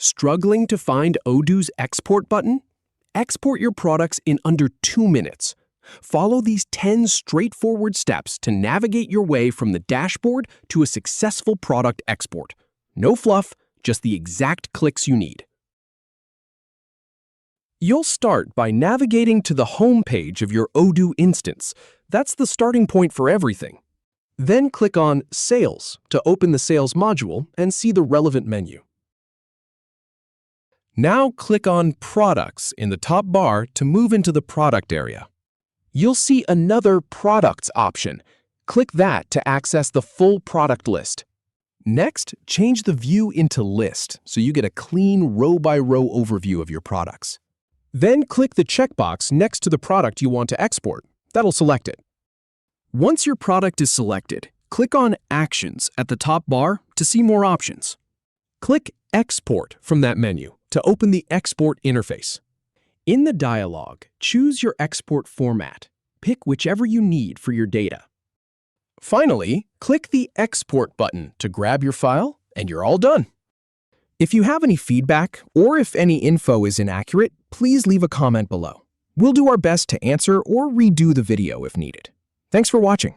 Struggling to find Odoo's export button? Export your products in under 2 minutes. Follow these 10 straightforward steps to navigate your way from the dashboard to a successful product export. No fluff, just the exact clicks you need. You'll start by navigating to the home page of your Odoo instance. That's the starting point for everything. Then click on Sales to open the Sales module and see the relevant menu. Now click on Products in the top bar to move into the Product area. You'll see another Products option. Click that to access the full product list. Next, change the view into List so you get a clean row-by-row overview of your products. Then click the checkbox next to the product you want to export. That'll select it. Once your product is selected, click on Actions at the top bar to see more options. Click Export from that menu to open the export interface. In the dialog, choose your export format. Pick whichever you need for your data. Finally, click the Export button to grab your file, and you're all done. If you have any feedback or if any info is inaccurate, please leave a comment below. We'll do our best to answer or redo the video if needed. Thanks for watching.